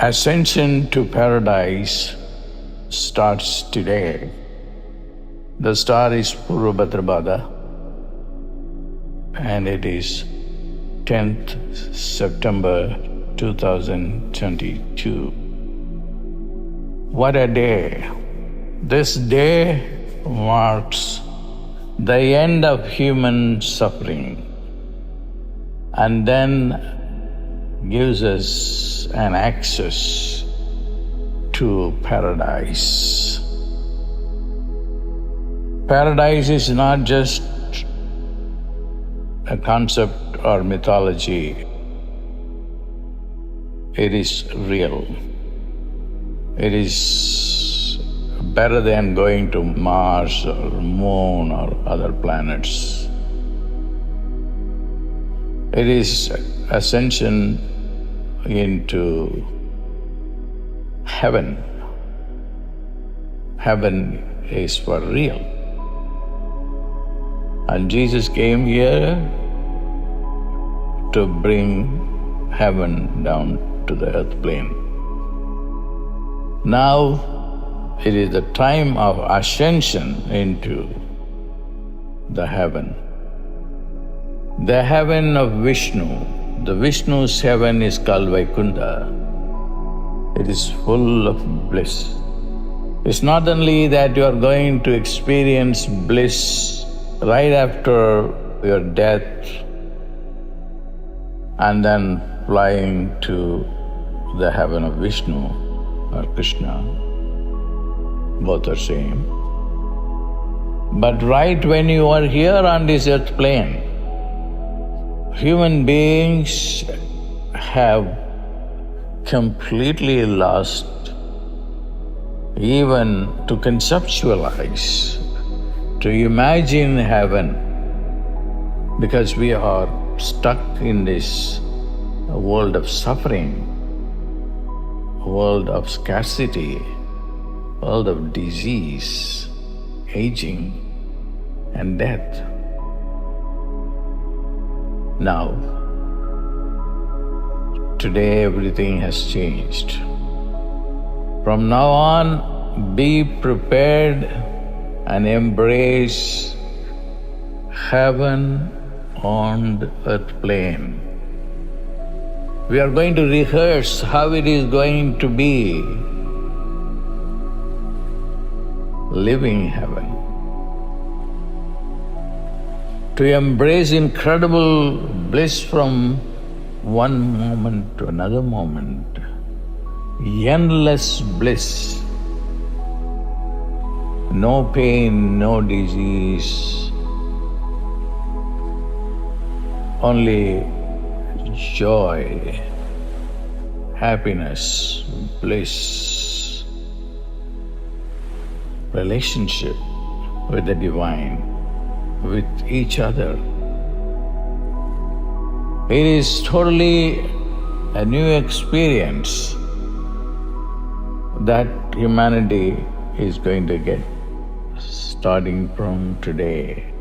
Ascension to paradise starts today. The star is Purva Bhadrapada and it is 10th September 2022. What a day! This day marks the end of human suffering and then gives us an access to paradise. Paradise is not just a concept or mythology. It is real. It is better than going to Mars or Moon or other planets. It is ascension into heaven. Heaven is for real. And Jesus came here to bring heaven down to the earth plane. Now it is the time of ascension into the heaven. The heaven of Vishnu. The Vishnu's heaven is called Vaikunta. It is full of bliss. It's not only that you are going to experience bliss right after your death and then flying to the heaven of Vishnu or Krishna. Both are same. But right when you are here on this earth plane, human beings have completely lost even to conceptualize, to imagine heaven, because we are stuck in this world of suffering, world of scarcity, world of disease, aging and death. Now, today everything has changed. From now on, be prepared and embrace heaven on the earth plane. We are going to rehearse how it is going to be living heaven. To embrace incredible bliss from one moment to another moment, endless bliss, no pain, no disease, only joy, happiness, bliss, relationship with the divine, with each other. It is totally a new experience that humanity is going to get starting from today.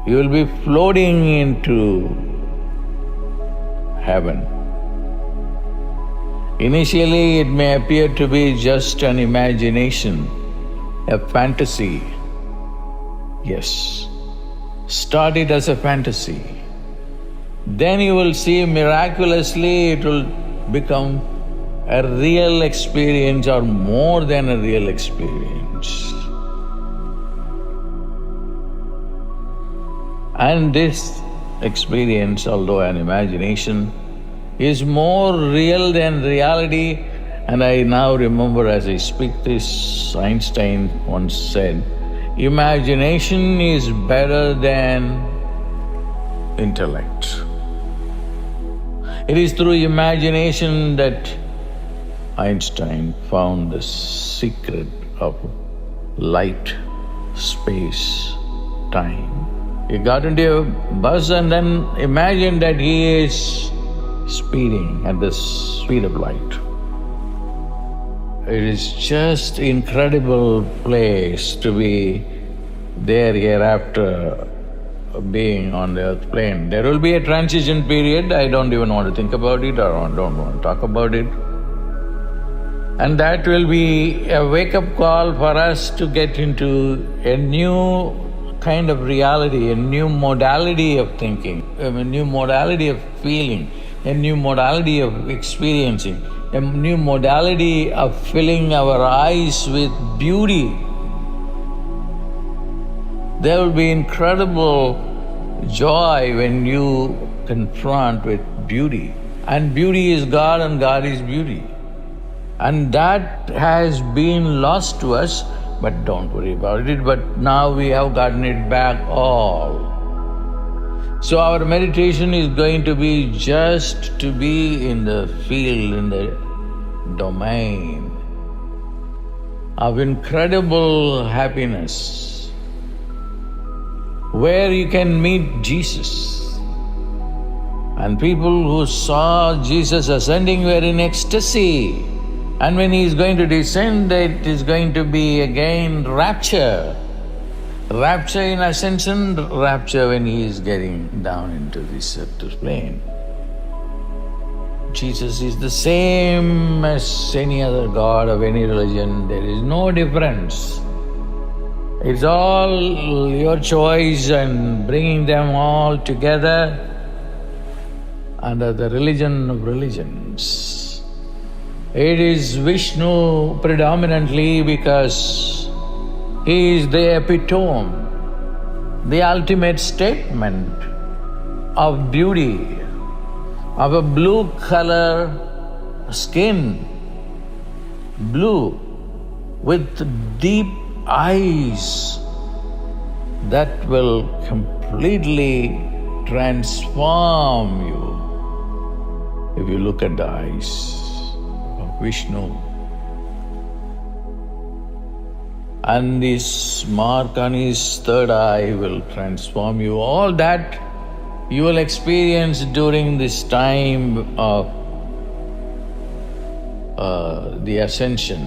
You will be floating into heaven. Initially, it may appear to be just an imagination, a fantasy. Yes, start it as a fantasy. Then you will see miraculously it will become a real experience or more than a real experience. And this experience, although an imagination, is more real than reality. And I now remember as I speak this, Einstein once said, imagination is better than intellect. It is through imagination that Einstein found the secret of light, space, time. He got into a bus and then imagined that he is speeding at the speed of light. It is just incredible place to be there hereafter being on the earth plane. There will be a transition period, I don't even want to think about it or don't want to talk about it. And that will be a wake-up call for us to get into a new kind of reality, a new modality of thinking, a new modality of feeling, a new modality of experiencing, a new modality of filling our eyes with beauty. There will be incredible joy when you confront with beauty. And beauty is God and God is beauty. And that has been lost to us, but don't worry about it. But now we have gotten it back all. So our meditation is going to be just to be in the field, in the domain of incredible happiness, where you can meet Jesus. And people who saw Jesus ascending were in ecstasy. And when he is going to descend, it is going to be again rapture. Rapture in ascension, rapture when he is getting down into this earth plane. Jesus is the same as any other god of any religion. There is no difference. It's all your choice and bringing them all together under the religion of religions. It is Vishnu predominantly because he is the epitome, the ultimate statement of beauty, of a blue color skin, blue with deep eyes that will completely transform you if you look at the eyes of Vishnu. And this mark on his third eye will transform you. All that you will experience during this time of the Ascension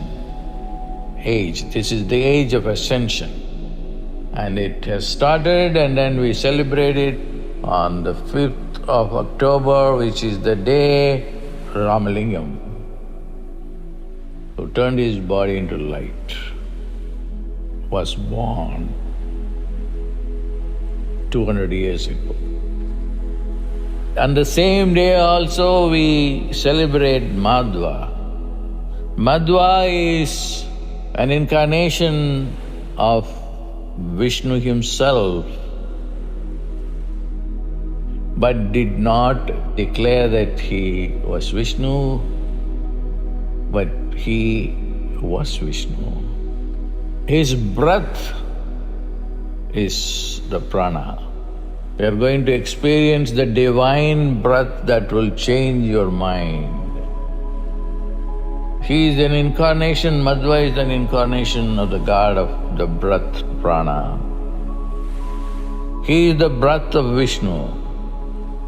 age. This is the age of Ascension. And it has started, and then we celebrate it on the 5th of October, which is the day Ramalingam, who turned his body into light, was born 200 years ago. On the same day also we celebrate Madhva. Madhva is an incarnation of Vishnu himself, but did not declare that he was Vishnu, but he was Vishnu. His breath is the prana. We are going to experience the divine breath that will change your mind. He is an incarnation, Madhva is an incarnation of the god of the breath, prana. He is the breath of Vishnu.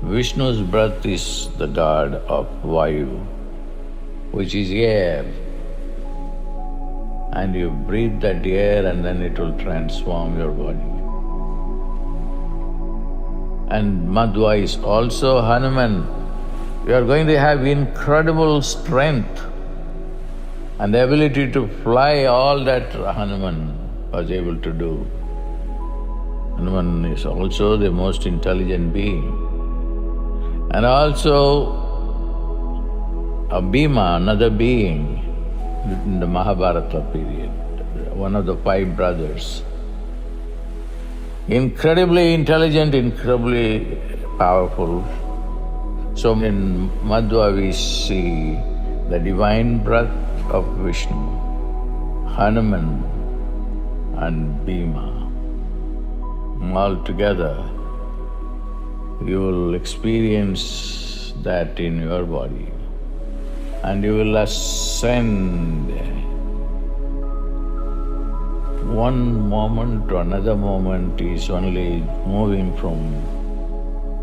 Vishnu's breath is the god of Vayu, which is air. And you breathe that air and then it will transform your body. And Madhva is also Hanuman. You are going to have incredible strength and the ability to fly all that Hanuman was able to do. Hanuman is also the most intelligent being. And also a Bhima, another being in the Mahabharata period, one of the 5 brothers. Incredibly intelligent, incredibly powerful. So in Madhva we see the divine breath of Vishnu, Hanuman and Bhima. All together, you will experience that in your body. And you will ascend one moment to another moment is only moving from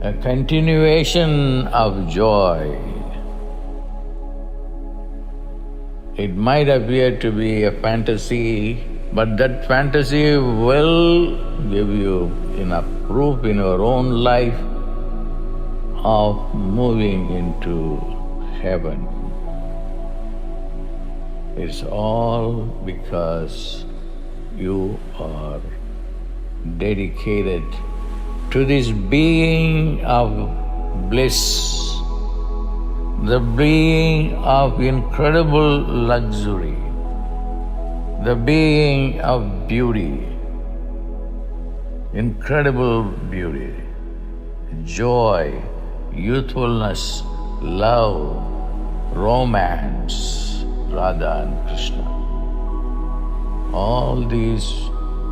a continuation of joy. It might appear to be a fantasy, But that fantasy will give you enough proof in your own life of moving into heaven. It's all because you are dedicated to this being of bliss, the being of incredible luxury, the being of beauty, incredible beauty, joy, youthfulness, love, romance, Radha and Krishna. All these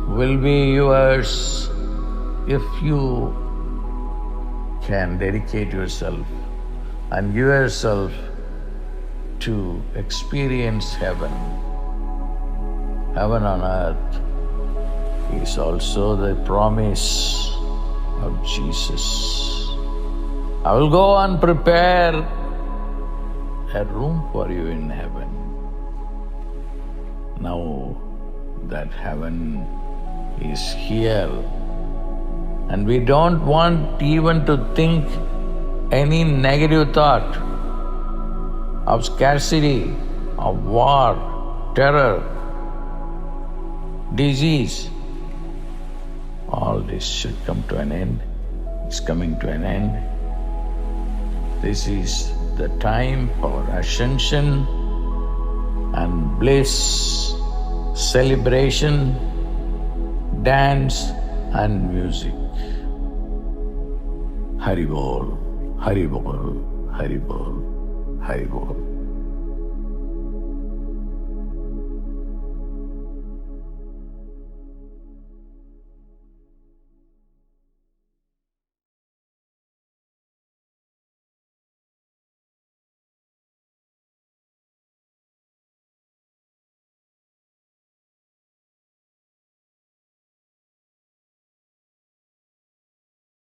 will be yours if you can dedicate yourself and give yourself to experience heaven. Heaven on earth is also the promise of Jesus. I will go and prepare a room for you in heaven. Now that heaven is here, and we don't want even to think any negative thought of scarcity, of war, terror, disease. All this should come to an end. It's coming to an end. This is the time for ascension and bliss, celebration, dance and music. Hari Bol, Hari Bol, Hari Bol, Hari Bol.